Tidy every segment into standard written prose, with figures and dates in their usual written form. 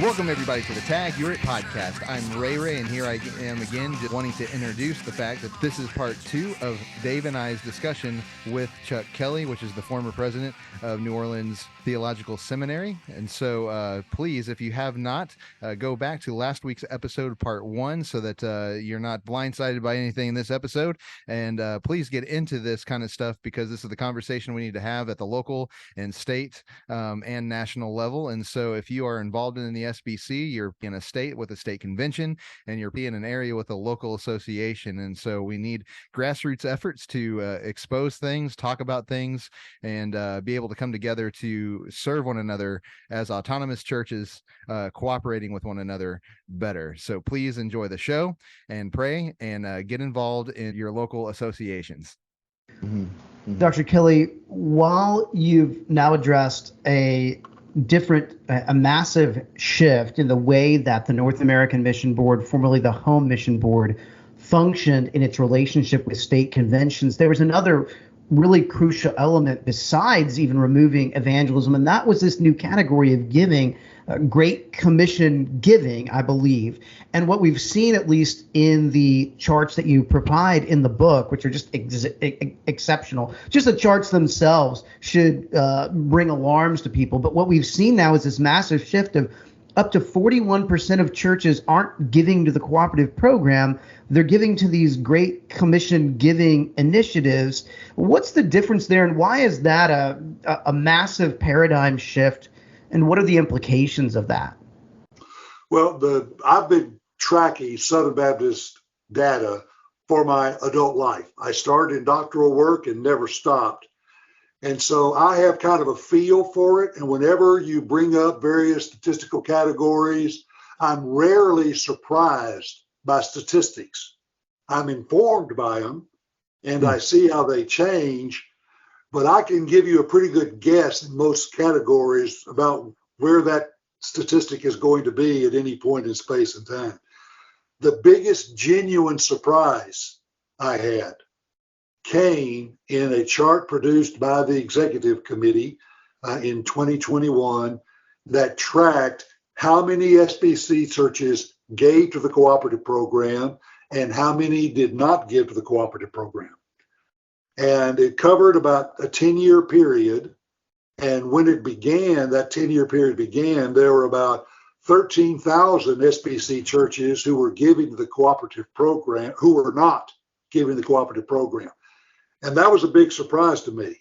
Welcome, everybody, to the Tag You're It podcast. I'm Ray, and here I am again, just wanting to introduce the fact that this is part 2 of Dave and I's discussion with Chuck Kelley, which is the former president of New Orleans Theological Seminary. And so please, if you have not, go back to last week's episode, part 1, so that you're not blindsided by anything in this episode. And please get into this kind of stuff, because this is the conversation we need to have at the local and state and national level. And so if you are involved in the SBC, you're in a state with a state convention, and you're in an area with a local association. And so we need grassroots efforts to expose things, talk about things, and be able to come together to serve one another as autonomous churches, cooperating with one another better. So please enjoy the show and pray and get involved in your local associations. Mm-hmm. Mm-hmm. Dr. Kelley, while you've now addressed a massive shift in the way that the North American Mission Board, formerly the Home Mission Board, functioned in its relationship with state conventions, there was another really crucial element besides even removing evangelism, and that was this new category of giving, Great Commission giving, I believe. And what we've seen, at least in the charts that you provide in the book, which are just exceptional, just the charts themselves should bring alarms to people. But what we've seen now is this massive shift of up to 41% of churches aren't giving to the cooperative program. They're giving to these Great Commission giving initiatives. What's the difference there, and why is that a massive paradigm shift, and what are the implications of that? Well, I've been tracking Southern Baptist data for my adult life. I started in doctoral work and never stopped. And so I have kind of a feel for it. And whenever you bring up various statistical categories, I'm rarely surprised by statistics. I'm informed by them, and I see how they change, but I can give you a pretty good guess in most categories about where that statistic is going to be at any point in space and time. The biggest genuine surprise I had came in a chart produced by the executive committee in 2021 that tracked how many SBC churches gave to the cooperative program and how many did not give to the cooperative program. And it covered about a 10-year period. And when it began, that 10-year period began, there were about 13,000 SBC churches who were giving to the cooperative program, who were not giving the cooperative program. And that was a big surprise to me.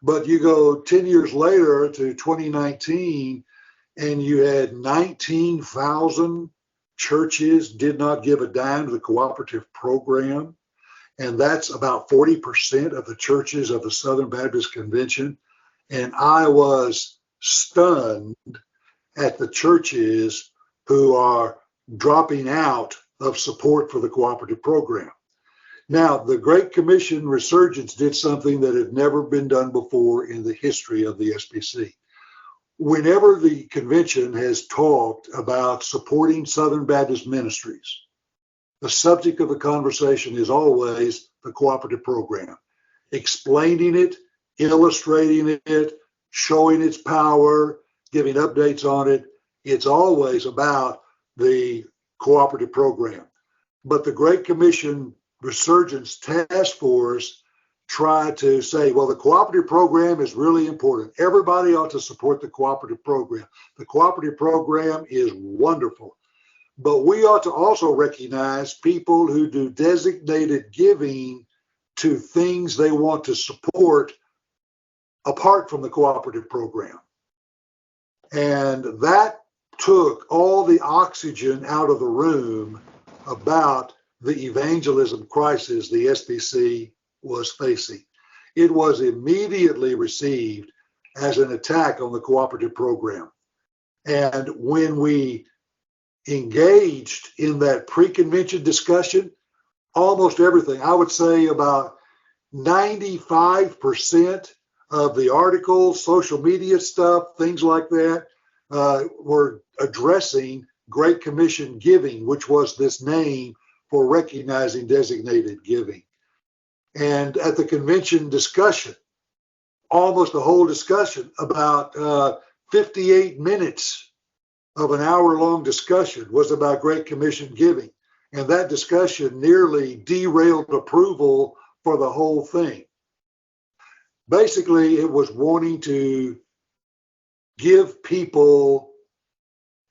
But you go 10 years later to 2019, and you had 19,000 churches did not give a dime to the cooperative program. And that's about 40% of the churches of the Southern Baptist Convention. And I was stunned at the churches who are dropping out of support for the cooperative program. Now, the Great Commission resurgence did something that had never been done before in the history of the SBC. Whenever the convention has talked about supporting Southern Baptist ministries, the subject of the conversation is always the cooperative program, explaining it, illustrating it, showing its power, giving updates on it. It's always about the cooperative program. But the Great Commission Resurgence Task Force tried to say, well, the cooperative program is really important. Everybody ought to support the cooperative program. The cooperative program is wonderful. But we ought to also recognize people who do designated giving to things they want to support apart from the cooperative program. And that took all the oxygen out of the room about the evangelism crisis the SBC was facing. It was immediately received as an attack on the cooperative program. And when we engaged in that pre-convention discussion, almost everything, I would say about 95% of the articles, social media stuff, things like that, were addressing Great Commission giving, which was this name for recognizing designated giving. And at the convention discussion, almost the whole discussion, about 58 minutes of an hour-long discussion was about Great Commission giving. And that discussion nearly derailed approval for the whole thing. Basically, it was wanting to give people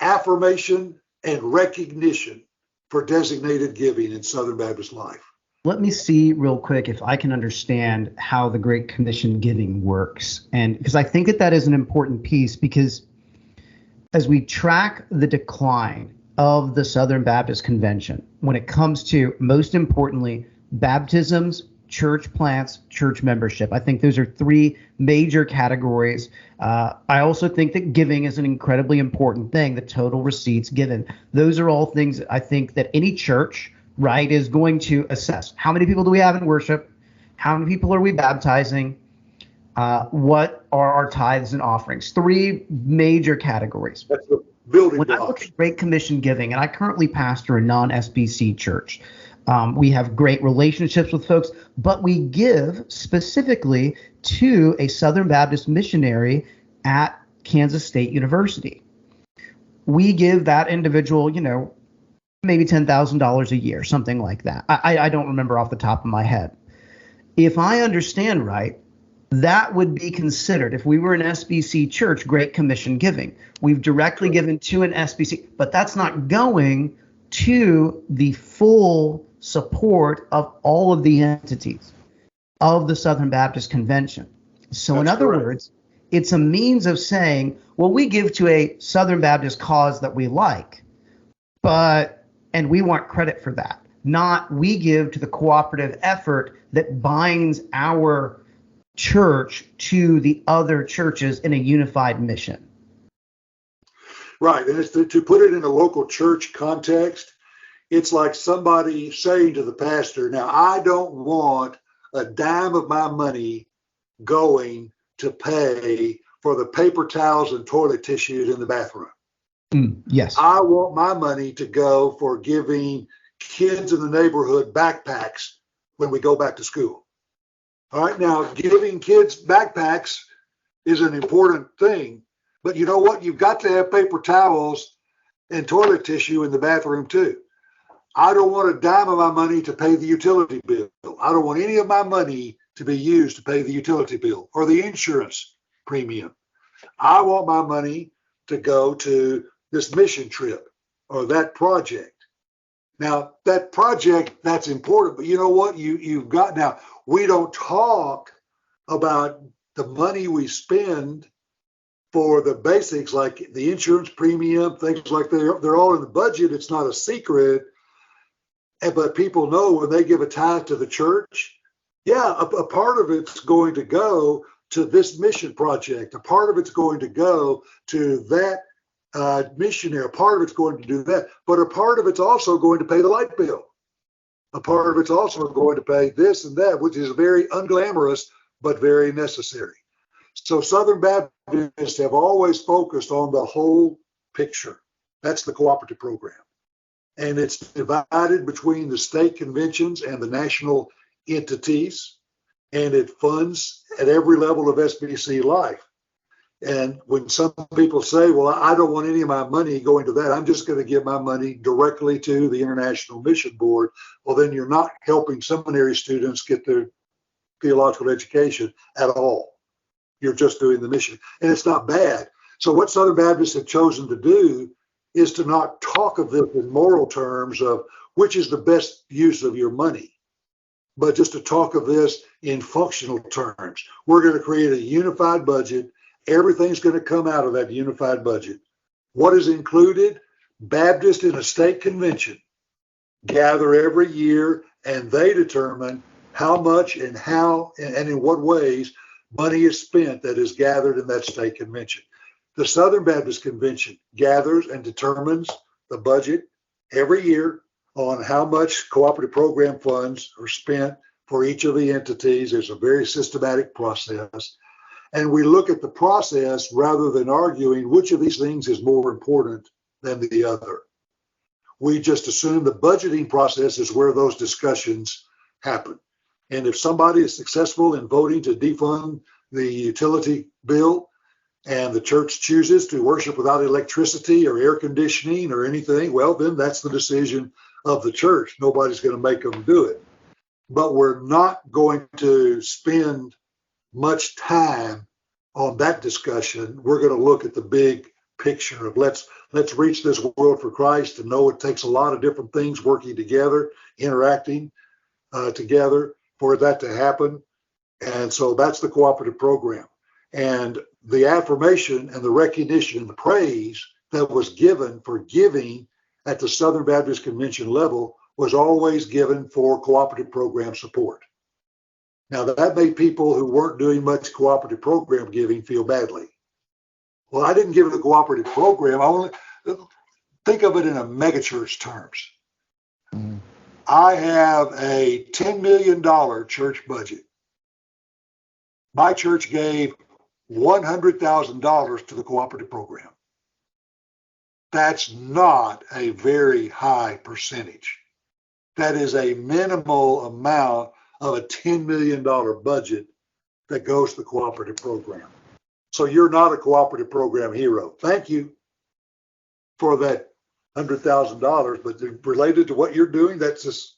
affirmation and recognition for designated giving in Southern Baptist life. Let me see real quick if I can understand how the Great Commission giving works. And because I think that is an important piece, because as we track the decline of the Southern Baptist Convention, when it comes to, most importantly, baptisms, church plants, church membership, I think those are three major categories. I also think that giving is an incredibly important thing, the total receipts given. Those are all things I think that any church, right, is going to assess. How many people do we have in worship? How many people are we baptizing? What are our tithes and offerings? Three major categories. That's the building When blocks. I look at Great Commission giving, and I currently pastor a non-SBC church, we have great relationships with folks, but we give specifically to a Southern Baptist missionary at Kansas State University. We give that individual, maybe $10,000 a year, something like that. I don't remember off the top of my head. If I understand right, that would be considered, if we were an SBC church, Great Commission giving. We've directly given to an SBC, but that's not going to the full support of all of the entities of the Southern Baptist Convention. So in other words, it's a means of saying, well, we give to a Southern Baptist cause that we like, and we want credit for that. Not we give to the cooperative effort that binds our church to the other churches in a unified mission. Right. And it's to put it in a local church context, it's like somebody saying to the pastor, now, I don't want a dime of my money going to pay for the paper towels and toilet tissues in the bathroom. Yes. I want my money to go for giving kids in the neighborhood backpacks when we go back to school. All right. Now, giving kids backpacks is an important thing, but you know what? You've got to have paper towels and toilet tissue in the bathroom too. I don't want a dime of my money to pay the utility bill. I don't want any of my money to be used to pay the utility bill or the insurance premium. I want my money to go to this mission trip or that project. Now, that project, that's important, but you know what? You've got, now, we don't talk about the money we spend for the basics like the insurance premium, things like that. They're all in the budget. It's not a secret. But people know when they give a tithe to the church, a part of it's going to go to this mission project. A part of it's going to go to that missionary. A part of it's going to do that. But a part of it's also going to pay the light bill. A part of it's also going to pay this and that, which is very unglamorous, but very necessary. So Southern Baptists have always focused on the whole picture. That's the cooperative program. And it's divided between the state conventions and the national entities, and it funds at every level of SBC life. And when some people say, well, I don't want any of my money going to that, I'm just going to give my money directly to the International Mission Board, well, then you're not helping seminary students get their theological education at all. You're just doing the mission. And it's not bad. So what Southern Baptists have chosen to do is to not talk of this in moral terms of which is the best use of your money, but just to talk of this in functional terms. We're going to create a unified budget. Everything's going to come out of that unified budget. What is included? Baptists in a state convention gather every year, and they determine how much and how and in what ways money is spent that is gathered in that state convention. The Southern Baptist Convention gathers and determines the budget every year on how much cooperative program funds are spent for each of the entities. There's a very systematic process. And we look at the process rather than arguing which of these things is more important than the other. We just assume the budgeting process is where those discussions happen. And if somebody is successful in voting to defund the utility bill, and the church chooses to worship without electricity or air conditioning or anything, well, then that's the decision of the church. Nobody's going to make them do it. But we're not going to spend much time on that discussion. We're going to look at the big picture of let's reach this world for Christ, and know it takes a lot of different things working together, interacting together for that to happen. And so that's the cooperative program. And the affirmation and the recognition and the praise that was given for giving at the Southern Baptist Convention level was always given for cooperative program support. Now, that made people who weren't doing much cooperative program giving feel badly. Well, I didn't give it a cooperative program. I only think of it in a megachurch terms. Mm-hmm. I have a $10 million church budget. My church gave $100,000 to the cooperative program. That's not a very high percentage. That is a minimal amount of a $10 million budget that goes to the cooperative program. So you're not a cooperative program hero. Thank you for that $100,000, but related to what you're doing, that's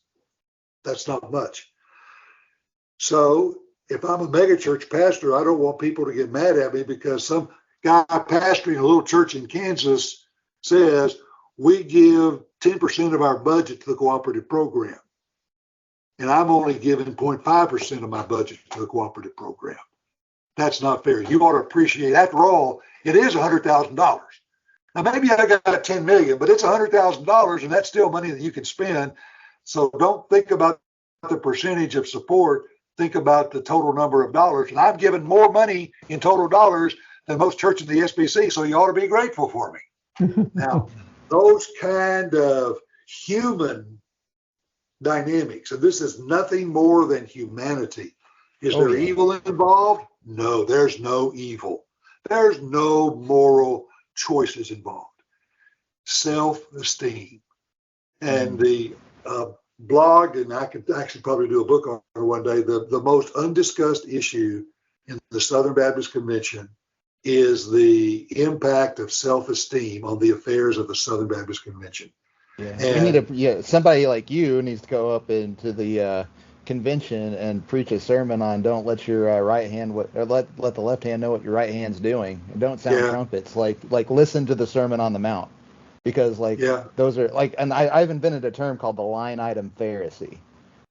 not much. So if I'm a megachurch pastor, I don't want people to get mad at me because some guy pastoring a little church in Kansas says we give 10% of our budget to the cooperative program. And I'm only giving 0.5% of my budget to the cooperative program. That's not fair. You ought to appreciate, after all, it is $100,000. Now, maybe I got $10 million, but it's $100,000, and that's still money that you can spend. So don't think about the percentage of support. Think about the total number of dollars. And I'm giving more money in total dollars than most churches in the SBC, so you ought to be grateful for me. Now, those kind of human dynamics, and this is nothing more than humanity. Is there evil involved? No, there's no evil. There's no moral choices involved. Self-esteem. And the blog, and I could actually probably do a book on it one day, the most undiscussed issue in the Southern Baptist Convention is the impact of self-esteem on the affairs of the Southern Baptist Convention. Yeah, and we need somebody like you needs to go up into the convention and preach a sermon on don't let your right hand let the left hand know what your right hand's doing, and don't sound trumpets. Like listen to the Sermon on the Mount, because those are like, and I've invented a term called the line item Pharisee.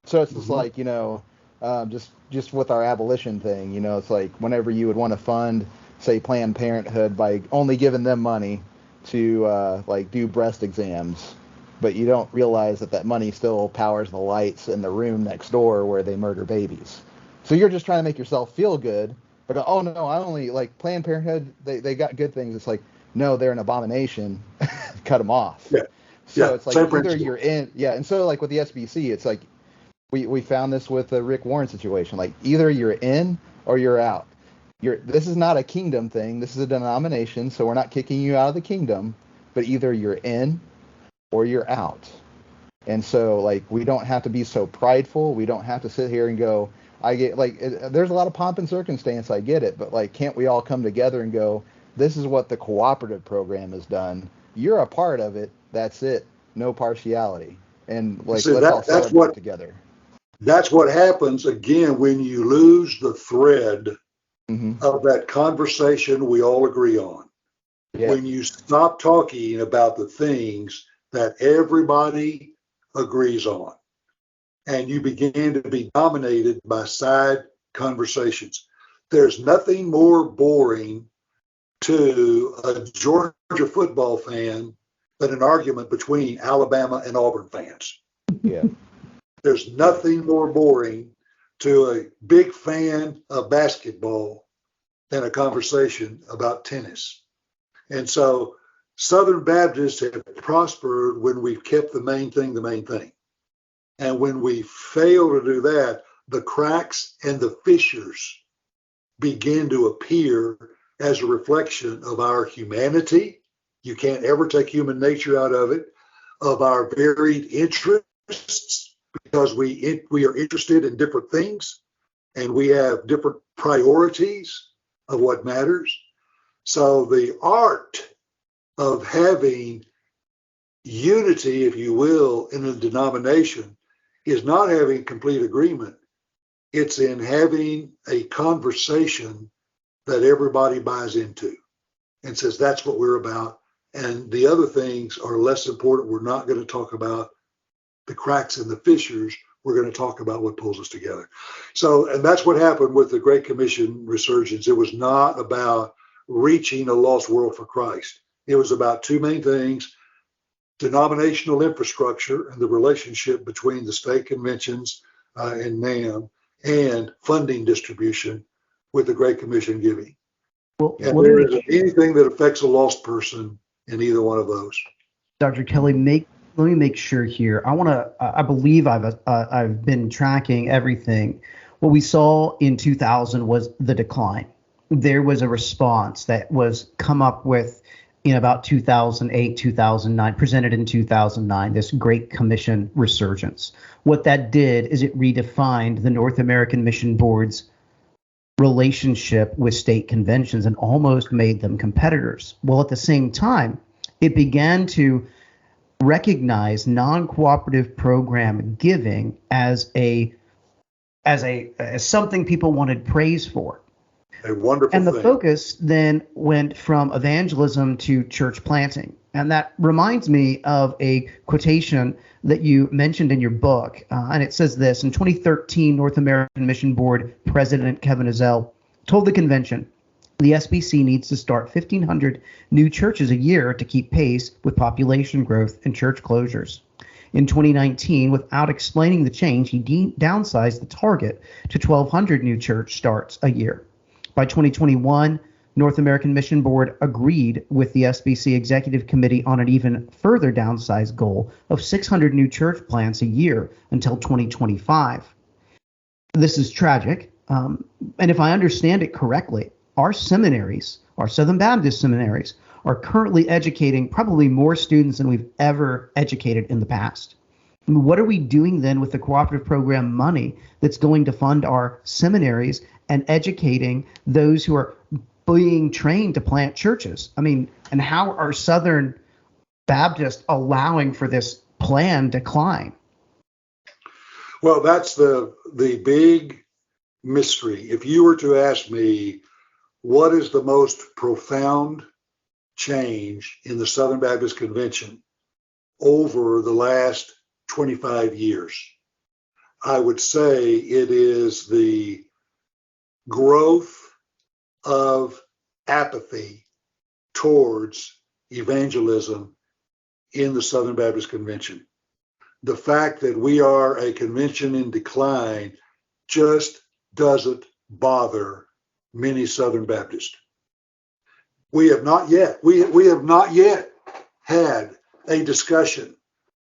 So it's just like just with our abolition thing, it's like whenever you would want to fund, say, Planned Parenthood by only giving them money to do breast exams. But you don't realize that money still powers the lights in the room next door where they murder babies. So you're just trying to make yourself feel good. But, oh, no, I only, Planned Parenthood, they got good things. It's like, no, they're an abomination. Cut them off. Yeah. So it's like either you're in. Yeah. And so, with the SBC, it's like we found this with the Rick Warren situation. Either you're in or you're out. This is not a kingdom thing. This is a denomination. So we're not kicking you out of the kingdom. But either you're in or you're out. And so we don't have to be so prideful. We don't have to sit here and go, there's a lot of pomp and circumstance, I get it, but can't we all come together and go, this is what the cooperative program has done. You're a part of it. That's it. No partiality. And let's all celebrate together. That's what happens again when you lose the thread of that conversation we all agree on. Yeah. When you stop talking about the things that everybody agrees on, and you begin to be dominated by side conversations. There's nothing more boring to a Georgia football fan than an argument between Alabama and Auburn fans. Yeah. There's nothing more boring to a big fan of basketball than a conversation about tennis. And so Southern Baptists have prospered when we've kept the main thing the main thing. And when we fail to do that, the cracks and the fissures begin to appear as a reflection of our humanity. You can't ever take human nature out of it, of our varied interests, because we are interested in different things and we have different priorities of what matters. So the art of having unity, if you will, in a denomination is not having complete agreement. It's in having a conversation that everybody buys into and says, that's what we're about. And the other things are less important. We're not going to talk about the cracks and the fissures. We're going to talk about what pulls us together. So, and that's what happened with the Great Commission resurgence. It was not about reaching a lost world for Christ. It was about two main things: denominational infrastructure and the relationship between the state conventions and NAM, and funding distribution with the Great Commission giving. And there isn't anything that affects a lost person in either one of those. Dr. Kelley, let me make sure here. I believe I've been tracking everything. What we saw in 2000 was the decline. There was a response that was come up with in about 2008, 2009, presented in 2009, this Great Commission resurgence. What that did is it redefined the North American Mission Board's relationship with state conventions and almost made them competitors. Well, at the same time, it began to recognize non-cooperative program giving as something people wanted praise for. A wonderful and the thing. Focus then went from evangelism to church planting. And that reminds me of a quotation that you mentioned in your book. And it says this: in 2013, North American Mission Board President Kevin Ezell told the convention the SBC needs to start 1,500 new churches a year to keep pace with population growth and church closures. In 2019, without explaining the change, he downsized the target to 1,200 new church starts a year. By 2021, North American Mission Board agreed with the SBC Executive Committee on an even further downsized goal of 600 new church plants a year until 2025. This is tragic, and if I understand it correctly, our seminaries, our Southern Baptist seminaries, are currently educating probably more students than we've ever educated in the past. What are we doing then with the cooperative program money that's going to fund our seminaries and educating those who are being trained to plant churches? I mean, and how are Southern Baptists allowing for this planned decline? Well, that's the big mystery. If you were to ask me, what is the most profound change in the Southern Baptist Convention over the last 25 years, I would say it is the growth of apathy towards evangelism in the Southern Baptist Convention. The fact that we are a convention in decline just doesn't bother many Southern Baptists. We have not yet had a discussion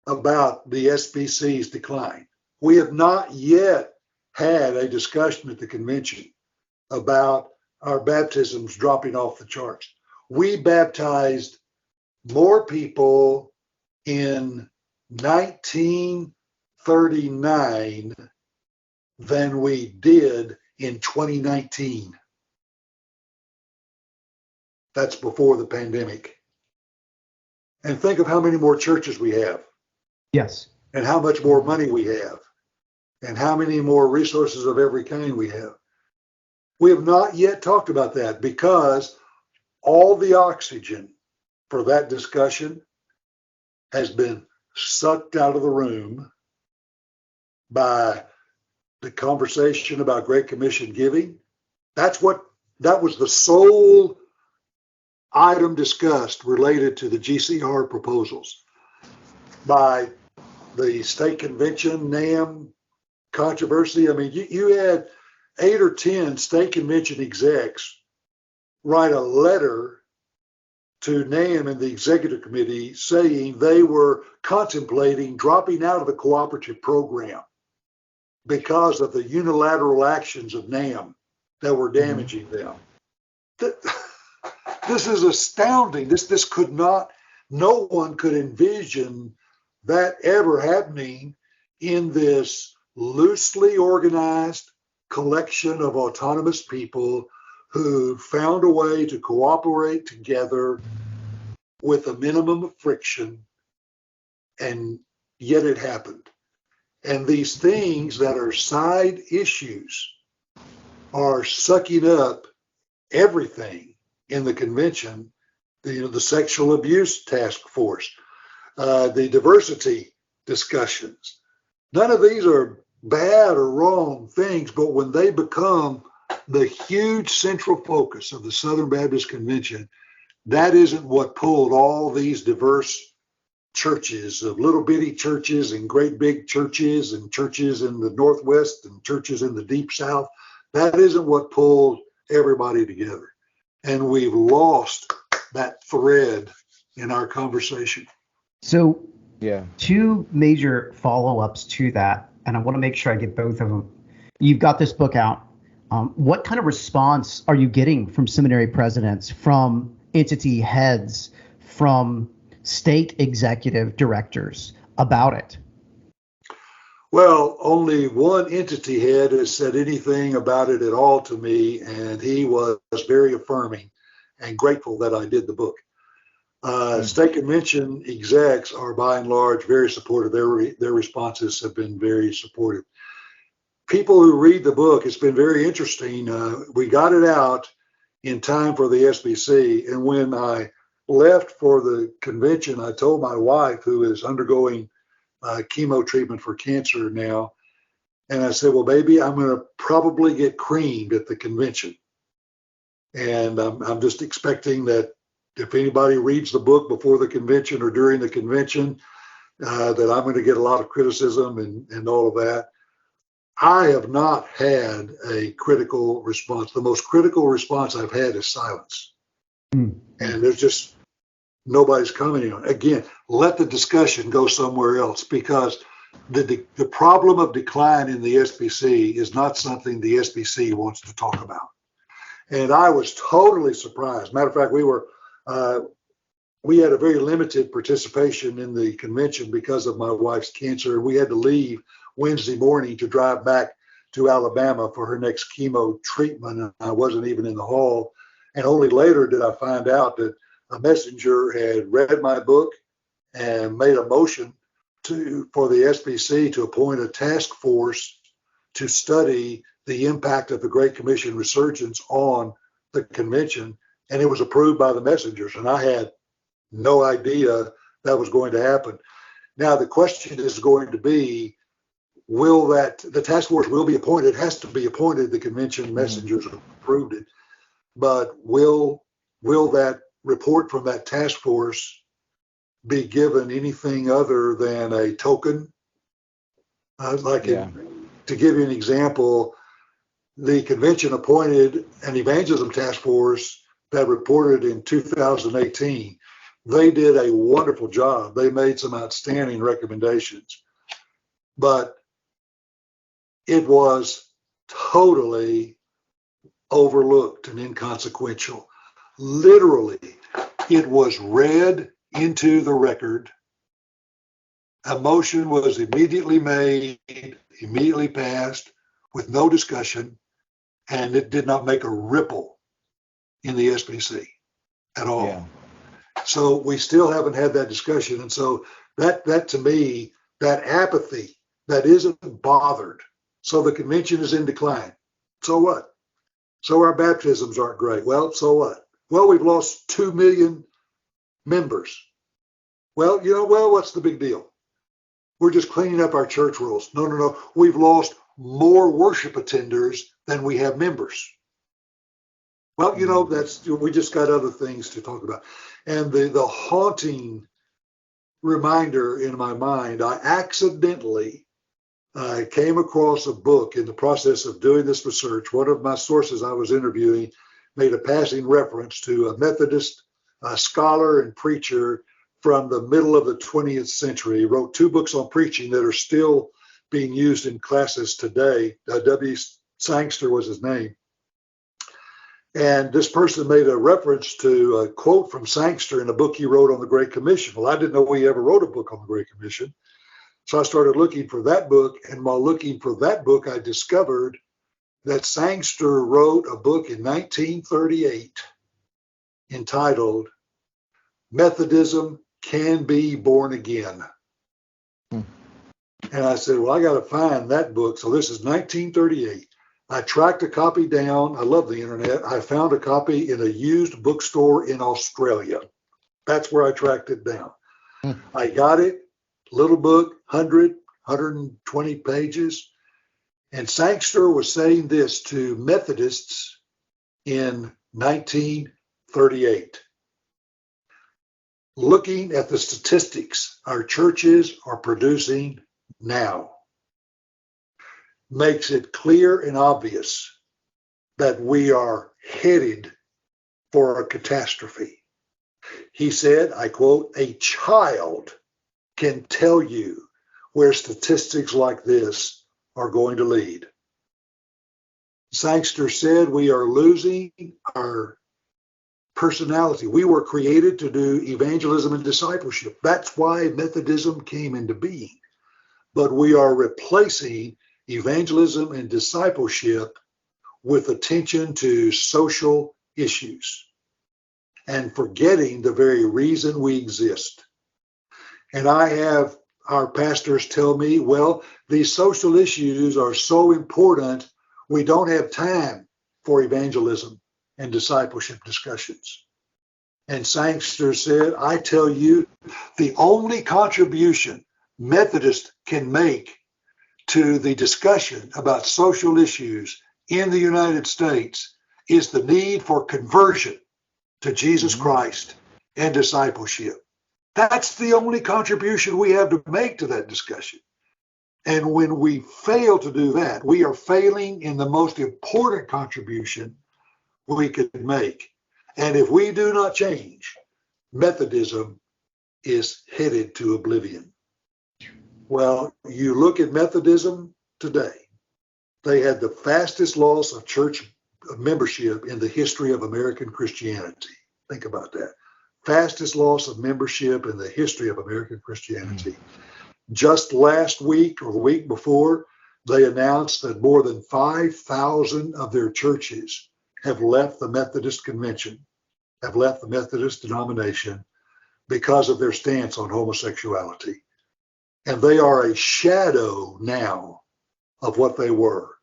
about the SBC's decline. We have not yet had a discussion at the convention about our baptisms dropping off the charts. We baptized more people in 1939 than we did in 2019. That's before the pandemic. And think of how many more churches we have. Yes. And how much more money we have. And how many more resources of every kind we have. We have not yet talked about that because all the oxygen for that discussion has been sucked out of the room by the conversation about Great Commission giving. That was the sole item discussed related to the GCR proposals. By the state convention, NAM controversy, I mean, you had 8 or 10 state convention execs write a letter to NAM and the executive committee saying they were contemplating dropping out of the cooperative program because of the unilateral actions of NAM that were damaging them. This is astounding. This could not, no one could envision that ever happening in this loosely organized collection of autonomous people who found a way to cooperate together with a minimum of friction, and yet it happened. And these things that are side issues are sucking up everything in the convention. The sexual abuse task force, the diversity discussions. None of these are bad or wrong things, but when they become the huge central focus of the Southern Baptist Convention, that isn't what pulled all these diverse churches, of little bitty churches and great big churches and churches in the Northwest and churches in the Deep South. That isn't what pulled everybody together. And we've lost that thread in our conversation. So, two major follow-ups to that, and I want to make sure I get both of them. You've got this book out. What kind of response are you getting from seminary presidents, from entity heads, from state executive directors about it? Well, only one entity head has said anything about it at all to me, and he was very affirming and grateful that I did the book. State convention execs are by and large very supportive. Their responses have been very supportive. People who read the book, it's been very interesting. We got it out in time for the SBC, and when I left for the convention, I told my wife, who is undergoing chemo treatment for cancer now, and I said, well, baby, I'm going to probably get creamed at the convention. And I'm just expecting that if anybody reads the book before the convention or during the convention, that I'm going to get a lot of criticism and all of that. I have not had a critical response. The most critical response I've had is silence. And there's just nobody's commenting on it. Again, let the discussion go somewhere else, because the problem of decline in the SBC is not something the SBC wants to talk about. And I was totally surprised. Matter of fact, we had a very limited participation in the convention because of my wife's cancer. We had to leave Wednesday morning to drive back to Alabama for her next chemo treatment. And I wasn't even in the hall. And only later did I find out that a messenger had read my book and made a motion for the SBC to appoint a task force to study the impact of the Great Commission resurgence on the convention. And it was approved by the messengers. And I had no idea that was going to happen. Now, the question is going to be, the task force will be appointed, has to be appointed. The convention messengers approved it. But will that report from that task force be given anything other than a token? To give you an example, the convention appointed an evangelism task force that reported in 2018. They did a wonderful job. They made some outstanding recommendations, but it was totally overlooked and inconsequential. Literally, it was read into the record. A motion was immediately made, immediately passed with no discussion, and it did not make a ripple in the SBC at all. Yeah. So we still haven't had that discussion. And so that to me, that apathy that isn't bothered. So the convention is in decline. So what? So our baptisms aren't great. Well, so what? Well, we've lost 2 million members. Well, what's the big deal? We're just cleaning up our church rules. No. We've lost more worship attenders than we have members. Well, we just got other things to talk about. And the haunting reminder in my mind, I accidentally came across a book in the process of doing this research. One of my sources I was interviewing made a passing reference to a Methodist scholar and preacher from the middle of the 20th century. He wrote 2 books on preaching that are still being used in classes today. W. Sangster was his name. And this person made a reference to a quote from Sangster in a book he wrote on the Great Commission. Well, I didn't know he ever wrote a book on the Great Commission. So I started looking for that book. And while looking for that book, I discovered that Sangster wrote a book in 1938 entitled Methodism Can Be Born Again. And I said, well, I got to find that book. So this is 1938. I tracked a copy down. I love the internet. I found a copy in a used bookstore in Australia. That's where I tracked it down. I got it, little book, 120 pages. And Sangster was saying this to Methodists in 1938. Looking at the statistics our churches are producing now makes it clear and obvious that we are headed for a catastrophe. He said, I quote, "A child can tell you where statistics like this are going to lead." Sangster said we are losing our personality. We were created to do evangelism and discipleship. That's why Methodism came into being. But we are replacing evangelism and discipleship with attention to social issues and forgetting the very reason we exist. And I have our pastors tell me, well, these social issues are so important, we don't have time for evangelism and discipleship discussions. And Sangster said, I tell you, the only contribution Methodists can make to the discussion about social issues in the United States is the need for conversion to Jesus Christ and discipleship. That's the only contribution we have to make to that discussion. And when we fail to do that, we are failing in the most important contribution we could make. And if we do not change, Methodism is headed to oblivion. Well, you look at Methodism today, they had the fastest loss of church membership in the history of American Christianity. Think about that. Fastest loss of membership in the history of American Christianity. Just last week or the week before, they announced that more than 5,000 of their churches have left the Methodist Convention, have left the Methodist denomination because of their stance on homosexuality. And they are a shadow now of what they were.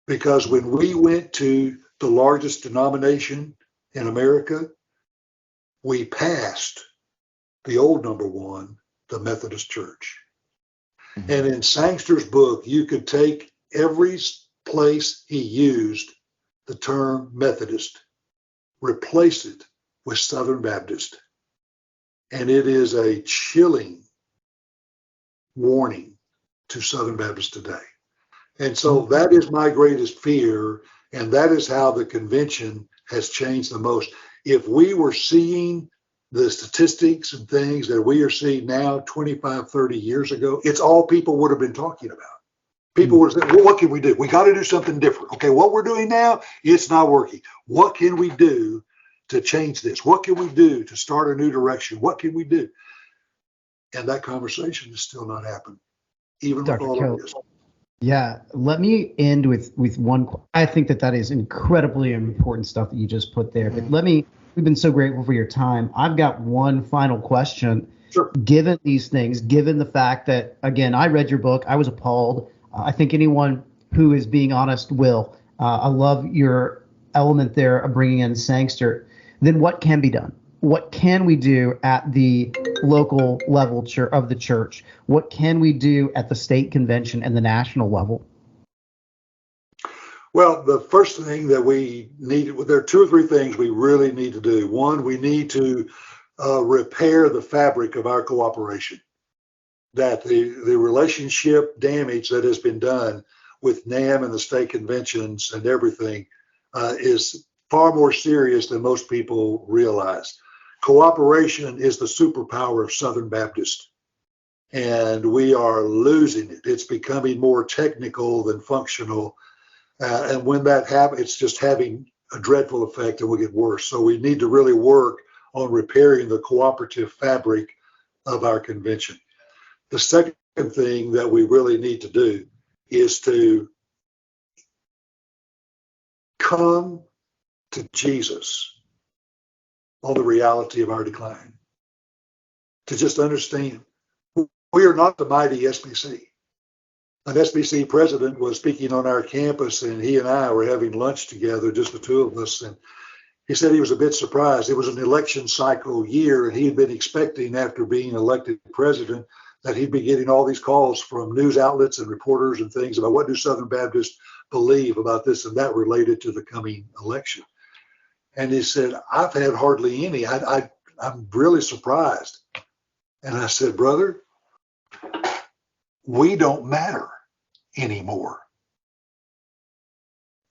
Because when we went to the largest denomination in America, we passed the old number one, the Methodist Church. And in Sangster's book, you could take every place he used the term Methodist, replace it with Southern Baptist. And it is a chilling warning to Southern Baptists today. And so that is my greatest fear, and that is how the convention has changed the most. If we were seeing the statistics and things that we are seeing now 25, 30 years ago, it's all people would have been talking about. People would have said, well, what can we do? We got to do something different. Okay, what we're doing now, it's not working. What can we do to change this? What can we do to start a new direction? What can we do? And that conversation is still not happening, even with all of this. Yeah, let me end with one. I think that is incredibly important stuff that you just put there. But we've been so grateful for your time. I've got one final question. Sure. Given these things, given the fact that, again, I read your book, I was appalled. I think anyone who is being honest will. I love your element there of bringing in Sangster. Then what can be done? What can we do at the local level of the church? What can we do at the state convention and the national level? Well, the first thing that we need, there are two or three things we really need to do. One, we need to repair the fabric of our cooperation. That the relationship damage that has been done with NAM and the state conventions and everything is far more serious than most people realize. Cooperation is the superpower of Southern Baptist, and we are losing it. It's becoming more technical than functional, and when that happens, it's just having a dreadful effect and will get worse. So we need to really work on repairing the cooperative fabric of our convention. The second thing that we really need to do is to come to Jesus on the reality of our decline, to just understand we are not the mighty SBC. An SBC president was speaking on our campus, and he and I were having lunch together, just the two of us, and he said he was a bit surprised. It was an election cycle year, and he had been expecting, after being elected president, that he'd be getting all these calls from news outlets and reporters and things about what do Southern Baptists believe about this and that related to the coming election. And he said, I've had hardly any. I'm really surprised. And I said, brother, we don't matter anymore.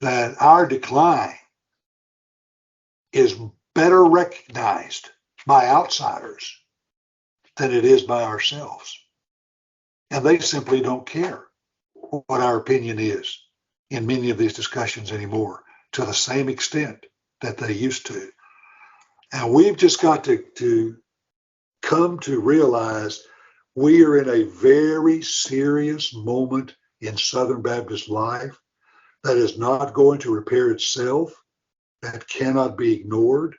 That our decline is better recognized by outsiders than it is by ourselves. And they simply don't care what our opinion is in many of these discussions anymore to the same extent that they used to. And we've just got to come to realize we are in a very serious moment in Southern Baptist life that is not going to repair itself, that cannot be ignored.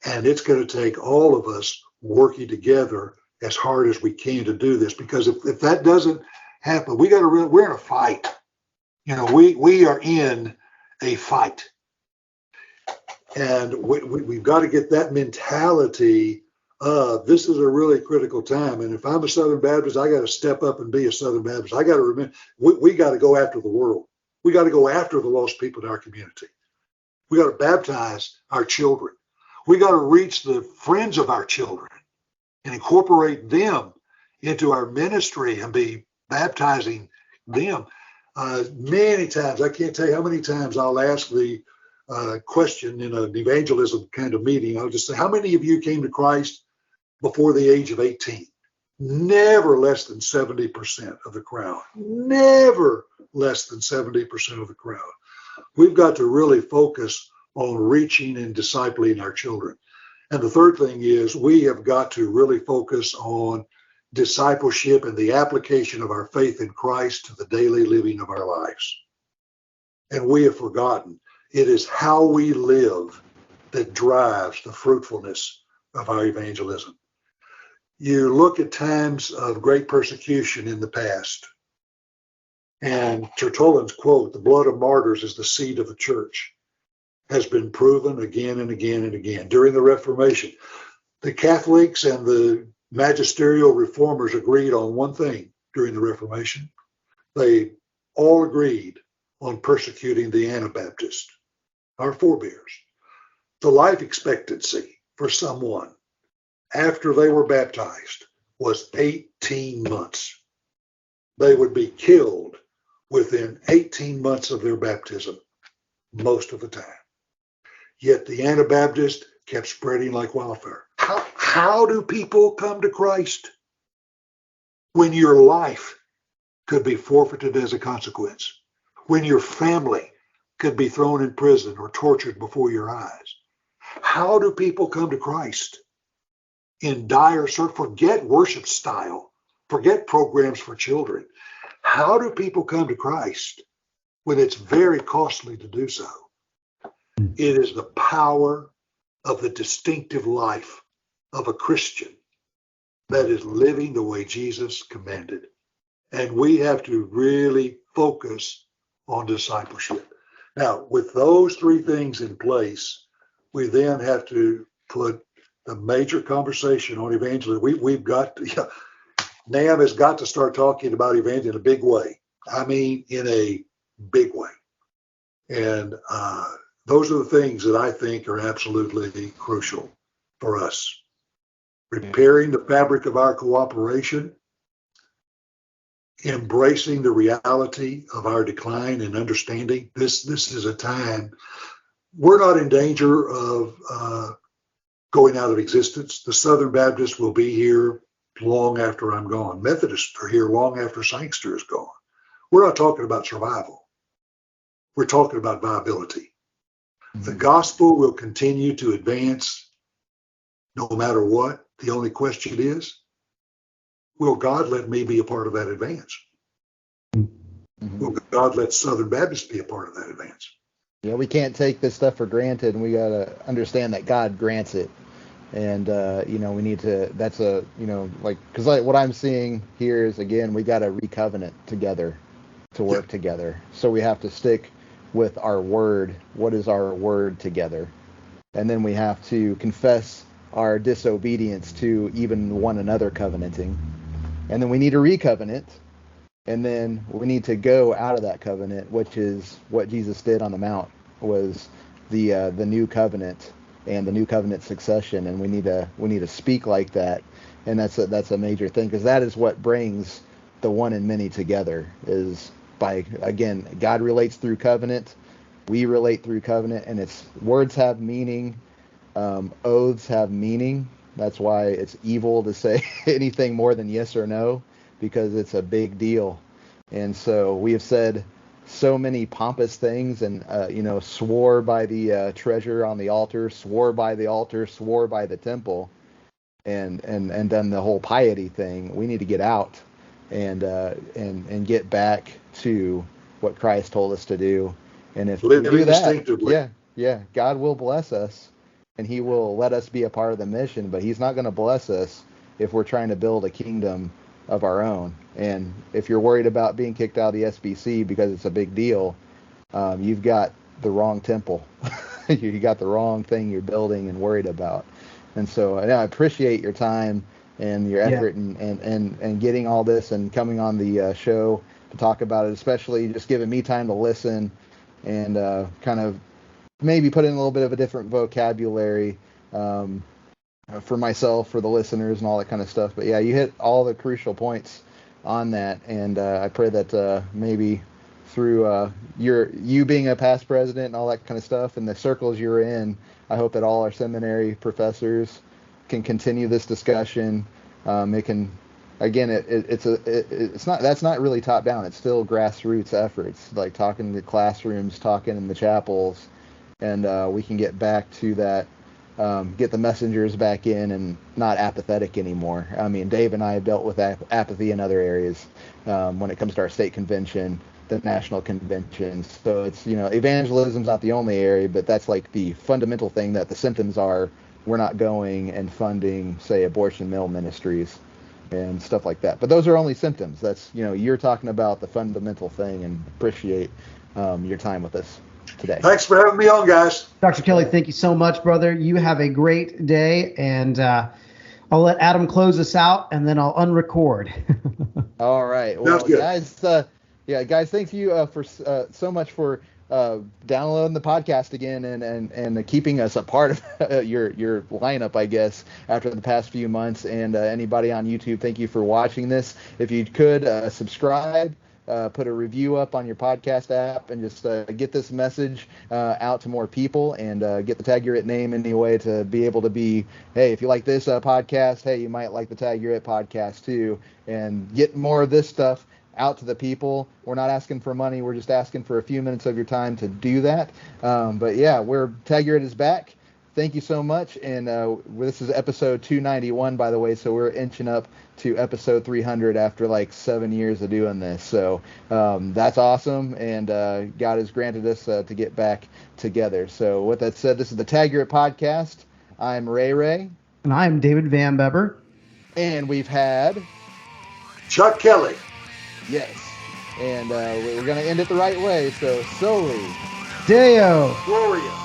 And it's going to take all of us working together as hard as we can to do this. Because if that doesn't happen, we're in a fight. You know, we are in a fight. And we've got to get that mentality of this is a really critical time. And if I'm a Southern Baptist, I got to step up and be a Southern Baptist. I got to remember, we got to go after the world. We got to go after the lost people in our community. We got to baptize our children. We got to reach the friends of our children and incorporate them into our ministry and be baptizing them. Many times, I can't tell you how many times I'll ask the question in an evangelism kind of meeting. I'll just say, how many of you came to Christ before the age of 18? Never less than 70% of the crowd. Never less than 70% of the crowd. We've got to really focus on reaching and discipling our children. And the third thing is we have got to really focus on discipleship and the application of our faith in Christ to the daily living of our lives. And we have forgotten it is how we live that drives the fruitfulness of our evangelism. You look at times of great persecution in the past, and Tertullian's quote, "The blood of martyrs is the seed of the church," has been proven again and again and again. During the Reformation, the Catholics and the magisterial reformers agreed on one thing during the Reformation. They all agreed on persecuting the Anabaptists, our forebears. The life expectancy for someone after they were baptized was 18 months. They would be killed within 18 months of their baptism, most of the time. Yet the Anabaptists kept spreading like wildfire. How do people come to Christ when your life could be forfeited as a consequence? When your family could be thrown in prison or tortured before your eyes? How do people come to Christ in dire search? Forget worship style, forget programs for children. How do people come to Christ when it's very costly to do so? It is the power of the distinctive life of a Christian that is living the way Jesus commanded. And we have to really focus on discipleship. Now, with those three things in place, we then have to put the major conversation on evangelism. We've got to, NAM has got to start talking about evangelism in a big way. I mean, in a big way. And those are the things that I think are absolutely crucial for us. Repairing the fabric of our cooperation, embracing the reality of our decline and understanding this is a time we're not in danger of going out of existence. The Southern Baptists will be here long after I'm gone. Methodists are here long after Sangster is gone. We're not talking about survival. We're talking about viability. The gospel will continue to advance no matter what. The only question is, will God let me be a part of that advance? Will God let Southern Baptists be a part of that advance? we can't take this stuff for granted, and we got to understand that God grants it. And, we need to, that's because what I'm seeing here is, again, we got to recovenant together to work together. So we have to stick with our word. What is our word together? And then we have to confess our disobedience to even one another covenanting. And then we need to recovenant. And then we need to go out of that covenant, which is what Jesus did on the Mount, was the new covenant and the new covenant succession. And we need to speak like that. And that's a major thing, because that is what brings the one and many together, is by, again, God relates through covenant. We relate through covenant, and it's words have meaning. Oaths have meaning. That's why it's evil to say anything more than yes or no, because it's a big deal. And so we have said so many pompous things, and swore by the treasure on the altar, swore by the altar, swore by the temple, and done the whole piety thing. We need to get out and get back to what Christ told us to do. And if we do that, God will bless us, and he will let us be a part of the mission, but he's not going to bless us if we're trying to build a kingdom of our own. And if you're worried about being kicked out of the SBC because it's a big deal, you've got the wrong temple. You got the wrong thing you're building and worried about. And so I appreciate your time and your effort and getting all this and coming on the show to talk about it, especially just giving me time to listen and kind of maybe put in a little bit of a different vocabulary for myself, for the listeners, and all that kind of stuff. But yeah, you hit all the crucial points on that, and I pray that maybe through you being a past president and all that kind of stuff, and the circles you're in, I hope that all our seminary professors can continue this discussion. It can, again, that's not really top down. It's still grassroots efforts, like talking in the classrooms, talking in the chapels, and we can get back to that. Get the messengers back in and not apathetic anymore. I mean, Dave and I have dealt with apathy in other areas when it comes to our state convention, the national conventions. So it's, evangelism's not the only area, but that's like the fundamental thing, that the symptoms are we're not going and funding, say, abortion mill ministries and stuff like that. But those are only symptoms. That's, you're talking about the fundamental thing, and appreciate your time with us today. Thanks for having me on, guys. Dr. Kelley, thank you so much, brother. You have a great day, and I'll let Adam close us out, and then I'll unrecord. All right. Well, guys, guys, thank you for so much for downloading the podcast again and keeping us a part of your lineup, I guess, after the past few months. And anybody on YouTube, thank you for watching this. If you could subscribe, put a review up on your podcast app, and just get this message out to more people, and get the Tag Your It name anyway, to be able to be, hey, if you like this podcast, hey, you might like the Tag Your It podcast too, and get more of this stuff out to the people. We're not asking for money. We're just asking for a few minutes of your time to do that. But yeah, Tag Your It is back. Thank you so much. And this is episode 291, by the way, so we're inching up to episode 300 after like 7 years of doing this. So that's awesome, and God has granted us to get back together. So with that said, this is the Tag Your It podcast. I'm Ray. And I'm David Van Beber. And we've had Chuck Kelley. Yes. And we're going to end it the right way. So, Soli Deo Gloria.